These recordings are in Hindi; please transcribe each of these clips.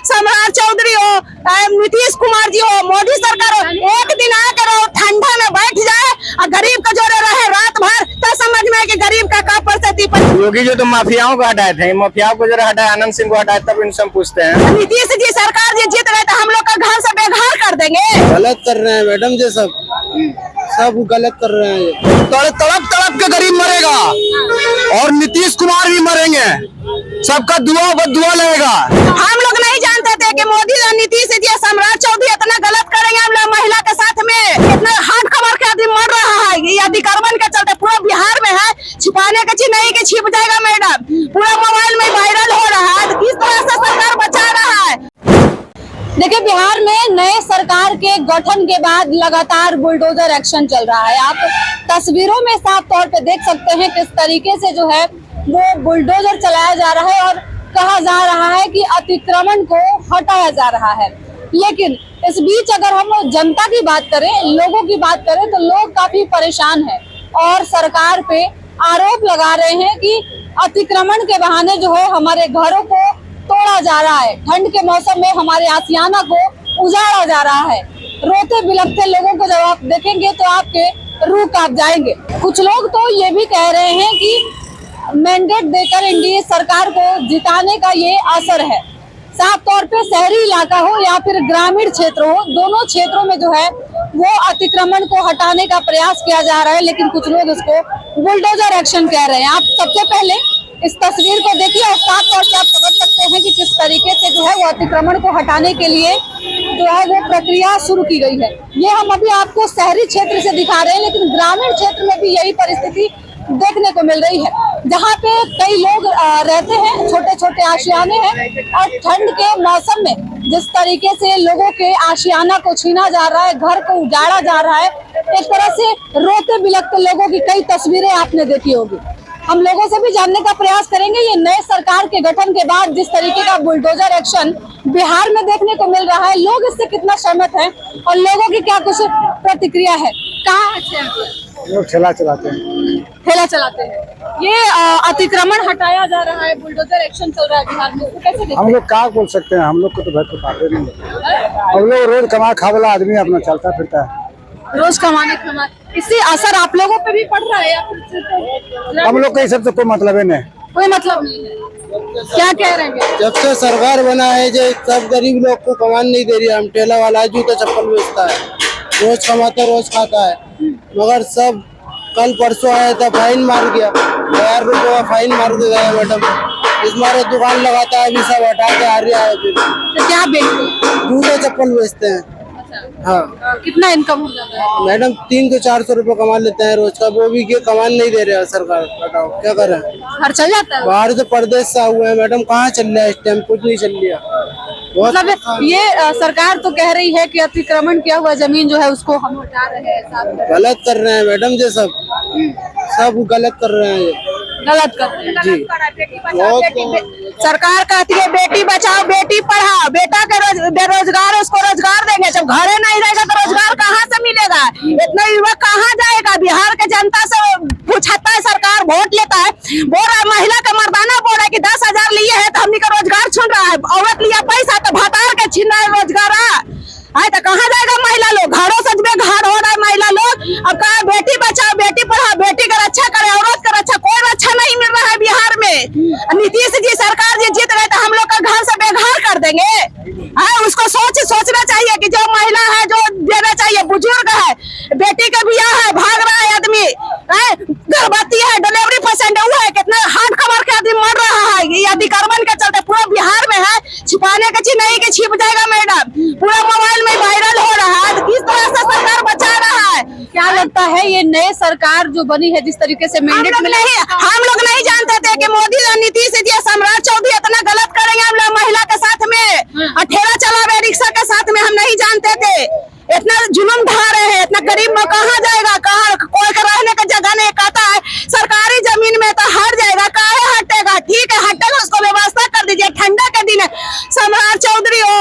सम्राट चौधरी हो, नीतीश कुमार जी हो, मोदी सरकार हो, एक दिन आकर ठंडा में बैठ जाए और गरीब का जोड़े रहे रात भर, तो समझ में कि गरीब का क्या परिस्थिति। योगी जो तो माफियाओं को हटाए थे, माफियाओं को जो हटाए, आनंद सिंह को हटाए, तब इनसे हम पूछते हैं नीतीश जी सरकार जी जीत गए तो हम लोग का घर से बेघर कर देंगे। गलत कर रहे हैं मैडम जी, सब गलत कर रहे हैं। तड़प तड़प के गरीब मरेगा और नीतीश कुमार भी मरेंगे, सबका दुआ लगेगा। हम लोग नहीं जानते थे कि मोदी और नीतीश जी सम्राट चौधरी इतना गलत करेंगे हम लोग महिला के साथ में। इतना हार्ड खबर के आदमी मर रहा है, ये अतिक्रमण के चलते पूरा बिहार में है। छिपाने का चीज नहीं कि छिप जाएगा मैडम, पूरा मोबाइल में वायरल हो रहा है। किस तरह से सरकार बचा रहा है। देखिए, बिहार में नए सरकार के गठन के बाद लगातार बुलडोजर एक्शन चल रहा है। आप तस्वीरों में साफ तौर पे देख सकते हैं किस तरीके से जो है वो बुलडोजर चलाया जा रहा है और कहा जा रहा है कि अतिक्रमण को हटाया जा रहा है। लेकिन इस बीच अगर हम जनता की बात करें, लोगों की बात करें, तो लोग काफी परेशान हैं और सरकार पे आरोप लगा रहे हैं कि अतिक्रमण के बहाने जो है हमारे घरों को तोड़ा जा रहा है, ठंड के मौसम में हमारे आशियाना को उजाड़ा जा रहा है। रोते बिलखते लोगों को जब आप देखेंगे तो आपके रूह कांप जाएंगे। कुछ लोग तो ये भी कह रहे हैं कि मैंडेट देकर एनडीए सरकार को जिताने का ये असर है। साफ तौर पे शहरी इलाका हो या फिर ग्रामीण क्षेत्र हो, दोनों क्षेत्रों में जो है वो अतिक्रमण को हटाने का प्रयास किया जा रहा है, लेकिन कुछ लोग इसको बुलडोजर एक्शन कह रहे हैं। आप सबसे पहले इस तस्वीर को देखिए और साफ तौर से आप समझ सकते हैं कि किस तरीके से जो है वो अतिक्रमण को हटाने के लिए जो है वो प्रक्रिया शुरू की गई है। ये हम अभी आपको शहरी क्षेत्र से दिखा रहे हैं, लेकिन ग्रामीण क्षेत्र में भी यही परिस्थिति देखने को मिल रही है, जहाँ पे कई लोग रहते हैं, छोटे छोटे आशियाने हैं और ठंड के मौसम में जिस तरीके से लोगों के आशियाना को छीना जा रहा है, घर को उजाड़ा जा रहा है, एक तरह से रोते बिलखते लोगों की कई तस्वीरें आपने देखी होगी। हम लोगों से भी जानने का प्रयास करेंगे ये नए सरकार के गठन के बाद जिस तरीके का बुलडोजर एक्शन बिहार में देखने को मिल रहा है, लोग इससे कितना सहमत हैं और लोगों की क्या कुछ प्रतिक्रिया है। कहाँ लोग ठेला चलाते हैं, ठेला चलाते हैं। ये अतिक्रमण हटाया जा रहा है, बुलडोजर एक्शन चल रहा है बिहार में, कैसे देखते हैं? हम लोग क्या बोल सकते हैं, हम लोग को तो घर को पाते नहीं। हम लोग रोज कमा खा वाला आदमी अपना चलता फिरता है, रोज कमाने इससे असर आप लोगों पे भी पड़ रहा है या फिर हम लोग का सब तो कोई मतलब है नहीं, कोई मतलब नहीं है। क्या कह रहे हैं? जब से सरकार बना है जो सब गरीब लोग को कमान नहीं दे रही है। हम ठेला वाला जूता चप्पल बेचता है, रोज कमाता रोज खाता है, मगर सब कल परसों आया था फाइन मार गया, 1000 रुपये का फाइन मार के गया मैडम। इस मारे दुकान लगाता है, अभी सब हटा के आ रहा है। फिर तो क्या बेचते हैं? जूते चप्पल बेचते हैं। हाँ, कितना इनकम हो जाता है मैडम? 300 से 400 रुपये कमा लेते हैं रोज का, वो भी कमान नहीं दे रहे हैं सरकार। बताओ क्या करें, घर चल जाता है। बाहर से परदेश से हुए हैं मैडम, कहाँ चल रहा है इस टाइम? कुछ नहीं चल रहा। मतलब ये सरकार तो कह रही है कि अतिक्रमण किया हुआ जमीन जो है उसको हम हटा रहे हैं। गलत कर रहे हैं मैडम जी, सब गलत कर रहे हैं ये, गलत कर रहे हैं जी। सरकार कहती है बेटी बचाओ बेटी पढ़ाओ, बेटा के बेरोजगार उसको रोजगार देंगे। जब घरे नहीं रहेगा तो रोजगार कहाँ से मिलेगा? इतना युवक कहाँ जाएगा? बिहार के जनता से पूछता है सरकार, वोट लेता है, बोल रहा है महिला का मर्दाना बोल रहा है कि 10,000 लिए है तो हमने का रोजगार छीन रहा है। औरत लिया पैसा तो भतार के छीन रहा है रोजगार है, तो कहाँ जाएगा महिला लोग? घरों से घर हो रहा है महिला लोग। अब कहा बेटी बचाओ बेटी पढ़ाओ, बेटी का रक्षा करे, औरत का रक्षा, कोई रक्षा नहीं मिल रहा है बिहार में। नीतीश जी सरकार जी जीत गए तो हम लोग का घर से बेघर कर देंगे। उसको सोचना चाहिए कि जो महिला है जो देना चाहिए, बुजुर्ग है, बेटी का बियाह है, भाग रहा है आदमी, गर्भवती है, डिलीवरी पेशेंट है, वो है, कितना हार्ड खबर के आदमी मर रहा है। ये अतिक्रमण के चलते पूरा बिहार में है। छिपाने का चीज नहीं कि छिप जाएगा मैडम, पूरा मोबाइल में वायरल हो रहा है। किस तरह से सरकार बचा रहा है? क्या लगता है ये नए सरकार जो बनी है जिस तरीके से मैंडेट मिला है, हम लोग नहीं जानते थे कि मोदी और नीतीश जी सम्राट चौधरी इतना गलत करेंगे हम लोग महिला के साथ में और ठेला चला रहे रिक्शा के साथ में। हम नहीं जानते थे, इतना जुल्म ढा रहे हैं। इतना गरीब में कहाँ जाएगा? कहाँ कोई का रहने का जगह नहीं। कहता है सरकारी जमीन में तो हट जाएगा, काहे हटेगा? ठीक है हटेगा, उसको व्यवस्था कर दीजिए। ठंडा के दिन है, सम्राट चौधरी हो,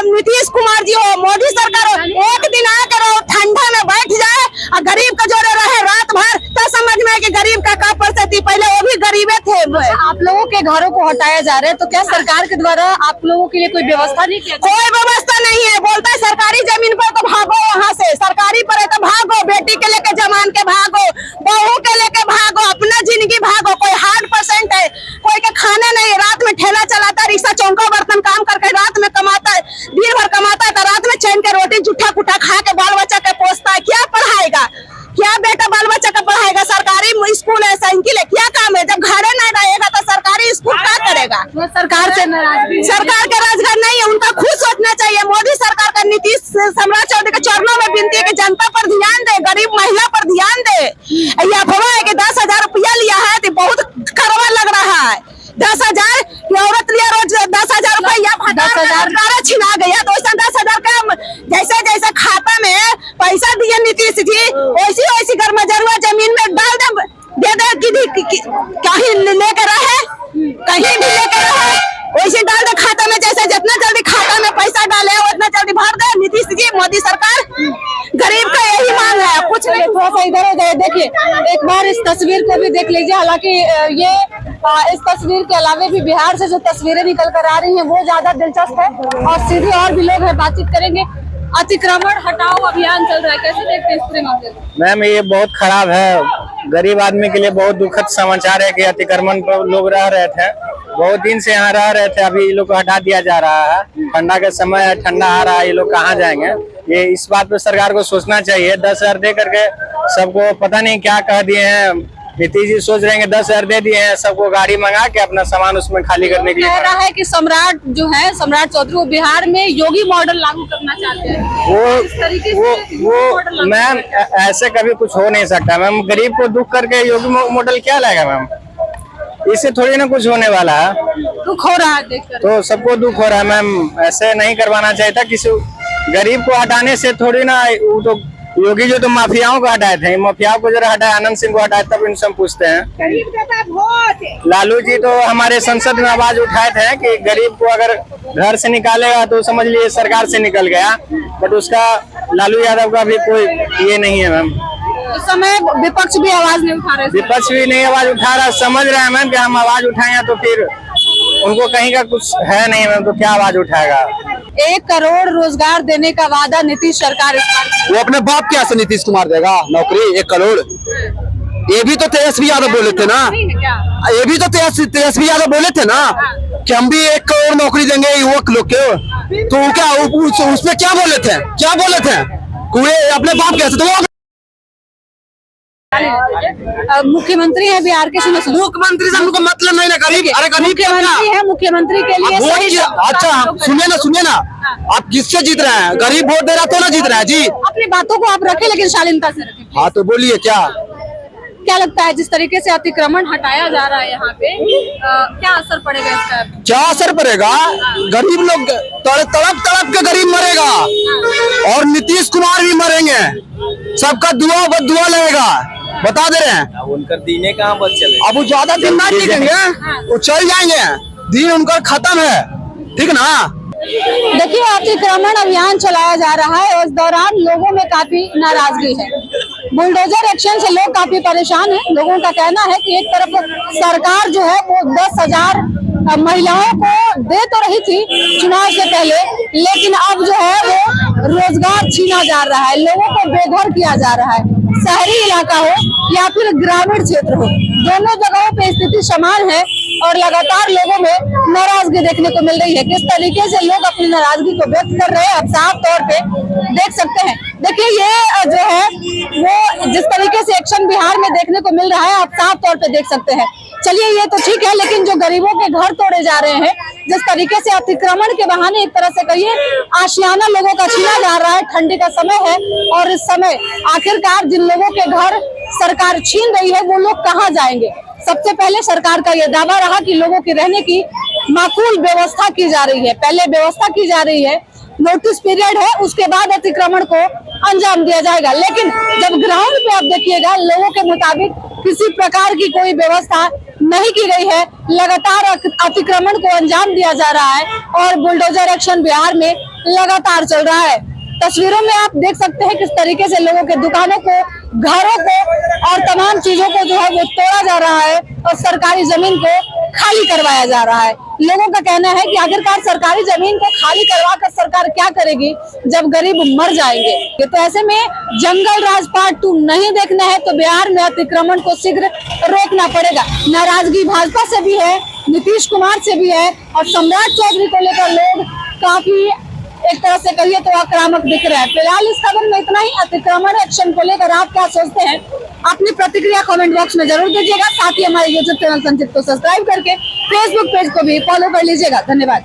नीतीश कुमार जी हो, मोदी सरकार हो, एक दिन आकर ठंडा में बैठ जाए और गरीब का जोड़े रहे रात भर, तो समझ में कि गरीब का क्या परिस्थिति। पहले वो भी गरीबे थे। आप लोगों के घरों को हटाया जा रहा है, तो क्या सरकार के द्वारा आप लोगों के लिए कोई व्यवस्था नहीं किया? कोई व्यवस्था नहीं है। बोलता है सरकारी जमीन पर तो भागो, वहाँ से सरकारी पर है तो भागो, बेटी के लेके जमान के भागो, बहू के लेके भागो, अपना जिंदगी भागो। कोई हार्ट पेशेंट है, कोई के खाने नहीं, रात में ठेला चलाता है, रिक्शा चौका बर्तन काम करके रात में कमाता है, दिन भर कमाता है, तो रात में चैन के रोटी जूठा कुठा खा के बाल बच्चा के पोसता है। क्या पढ़ाएगा, क्या बेटा बाल बच्चा का पढ़ाएगा? सरकारी स्कूल है, साइकिल है, क्या काम है? जब घर नहीं रहेगा तो सरकारी स्कूल क्या करेगा? सरकार से नाराजगी? सरकार का राजगार नहीं है, उनका खुद सोचना चाहिए। मोदी सरकार का नीतीश सम्राट चौधरी के चरणों में विनती है कि जनता पर ध्यान दे, गरीब महिला पर ध्यान दे। ये अफवाह है कि 10,000 रुपया लिया है तो बहुत कड़वा लग रहा है। 10,000 की औरत लिया, रोज 10,000 रुपया 10,000 छिना गया, तो ऐसा 10,000 का जैसे जैसे खाता में पैसा दिए नीतीश जी, वैसी वैसी गर्मजरुआ जमीन में डाल दे कहीं लेकर रहे, कहीं भी लेकर रहे, वैसे डाल दे खाता में। जैसे जितना जल्दी खाता में पैसा डाले उतना जल्दी भर दे नीतीश जी, मोदी सरकार। गरीब का यही मांग है, कुछ नहीं। थोड़ा सा इधर उधर देखिए, एक बार इस तस्वीर को भी देख लीजिए। हालांकि ये इस तस्वीर के अलावा भी बिहार से जो तस्वीरें निकल कर आ रही हैं वो ज्यादा दिलचस्प है, और सीधे और भी लोग हैं, बातचीत करेंगे। अतिक्रमण हटाओ अभियान चल रहा है, कैसे देखते हैं इस पूरे मामले को? मैम ये बहुत खराब है, गरीब आदमी के लिए बहुत दुखद समाचार है कि अतिक्रमण पर लोग रह रहे थे, बहुत दिन से यहाँ रह रहे थे, अभी ये लोग को हटा दिया जा रहा है। ठंडा का समय है, ठंडा आ रहा है, ये लोग कहाँ जाएंगे? ये इस बात पे सरकार को सोचना चाहिए। 10,000 दे करके सबको पता नहीं क्या कह दिए हैं। नीतीश जी सोच रहे हैं 10,000 दे दिए हैं, सबको गाड़ी मंगा के अपना सामान उसमें खाली करने के लिए। कह रहा है कि सम्राट जो है, सम्राट चौधरी, वो बिहार में योगी मॉडल लागू करना चाहते हैं। इस तरीके से वो मैम ऐसे कभी कुछ हो नहीं सकता मैम। गरीब को दुख करके योगी मॉडल क्या लाएगा मैम? इससे थोड़ी ना कुछ होने वाला है। दुख हो रहा है देखकर, तो सबको दुख हो रहा है मैम। ऐसे नहीं करवाना चाहिए था। किसी गरीब को हटाने से थोड़ी ना, वो तो योगी जो तो माफियाओं को हटाए थे, माफियाओं को जरा हटाए, आनंद सिंह को हटाए, तब इनसे हम पूछते हैं। गरीब देता वोट। लालू जी तो हमारे संसद में आवाज उठाए थे कि गरीब को अगर घर से निकालेगा तो समझ लीजिए सरकार से निकल गया, बट उसका लालू यादव का भी कोई ये नहीं है मैम। इस समय विपक्ष भी आवाज नहीं उठा रहे। विपक्ष भी नहीं आवाज उठा रहा, समझ रहे हैं मैम कि हम आवाज उठाएंगे तो फिर उनको कहीं का कुछ है नहीं मैम, तो क्या आवाज उठाएगा? 1 करोड़ रोजगार देने का वादा नीतीश सरकार इस बार। वो अपने बाप के यहाँ से नीतीश कुमार देगा नौकरी 1 करोड़। ये भी तो तेजस्वी यादव बोले थे ना, ये भी तो तेजस्वी यादव बोले थे ना कि हम भी 1 करोड़ नौकरी देंगे युवक लोग के। तो क्या उसमें क्या बोले थे, क्या बोले थे? अपने बाप के यहाँ से तो वो मुख्यमंत्री है बिहार के, मुख्यमंत्री से हमको मतलब नहीं ना। गरीब, अरे गरीब मुख्यमंत्री है, मुख्यमंत्री के लिए सही अच्छा सुनिए ना, आप किससे जीत रहे हैं? गरीब वोट दे रहा तो ना जीत रहा है जी। अपनी बातों को आप रखें, लेकिन शालीनता से रखें। हाँ तो बोलिए, क्या लगता है जिस तरीके से अतिक्रमण हटाया जा रहा है यहाँ पे, क्या असर पड़ेगा इसका? क्या असर पड़ेगा? गरीब लोग तड़प तड़प के गरीब मरेगा, और नीतीश कुमार भी मरेंगे। सबका दुआ बदुआ लगेगा, बता दे रहे हैं। अब उनका दीने कहाँ बच चले? अब वो ज्यादा दिन ना टिकेंगे, वो चल जाएंगे, दिन उनका खत्म है, ठीक ना? देखिए, अतिक्रमण अभियान चलाया जा रहा है और इस दौरान लोगों में काफी नाराजगी है। बुलडोजर एक्शन से लोग काफी परेशान हैं। लोगों का कहना है कि एक तरफ सरकार जो है वो 10,000 महिलाओं को दे तो रही थी चुनाव से पहले, लेकिन अब जो है वो रोजगार छीना जा रहा है, लोगों को बेघर किया जा रहा है। शहरी इलाका हो या फिर ग्रामीण क्षेत्र हो, दोनों जगहों पे स्थिति समान है और लगातार लोगों में नाराजगी देखने को मिल रही है। किस तरीके से लोग अपनी नाराजगी को व्यक्त कर रहे हैं आप साफ तौर पे देख सकते हैं। देखिए, ये जो है वो जिस तरीके से एक्शन बिहार में देखने को मिल रहा है आप साफ तौर पे देख सकते हैं। चलिए, ये तो ठीक है, लेकिन जो गरीबों के घर तोड़े जा रहे हैं, जिस तरीके से अतिक्रमण के बहाने एक तरह से कहिए आशियाना लोगों का छीना जा रहा है। ठंडी का समय है और इस समय आखिरकार जिन लोगों के घर सरकार छीन रही है वो लोग कहाँ जाएंगे? सबसे पहले सरकार का ये दावा रहा कि लोगों के रहने की माकूल व्यवस्था की जा रही है। पहले व्यवस्था की जा रही है, नोटिस पीरियड है, उसके बाद अतिक्रमण को अंजाम दिया जाएगा। लेकिन जब ग्राउंड पे आप देखिएगा, लोगों के मुताबिक किसी प्रकार की कोई व्यवस्था नहीं की गई है। लगातार अतिक्रमण को अंजाम दिया जा रहा है और बुलडोजर एक्शन बिहार में लगातार चल रहा है। तस्वीरों में आप देख सकते हैं किस तरीके से लोगों के दुकानों को घरों को और तमाम चीजों को जो है वो तोड़ा जा रहा है और सरकारी जमीन को खाली करवाया जा रहा है। लोगों का कहना है कि आखिरकार सरकारी जमीन को खाली करवा कर सरकार क्या करेगी जब गरीब मर जाएंगे। तो ऐसे में जंगल राज पार्ट 2 नहीं देखना है तो बिहार में अतिक्रमण को शीघ्र रोकना पड़ेगा। नाराजगी भाजपा से भी है, नीतीश कुमार से भी है और सम्राट चौधरी को लेकर लोग काफी एक तरह से कहिए तो आक्रामक दिख रहा है। फिलहाल इस खबर में इतना ही। अतिक्रमण एक्शन को लेकर आप क्या सोचते हैं अपनी प्रतिक्रिया कमेंट बॉक्स में जरूर दीजिएगा। साथ ही हमारे यूट्यूब चैनल संचित को सब्सक्राइब करके फेसबुक पेज को भी फॉलो कर लीजिएगा। धन्यवाद।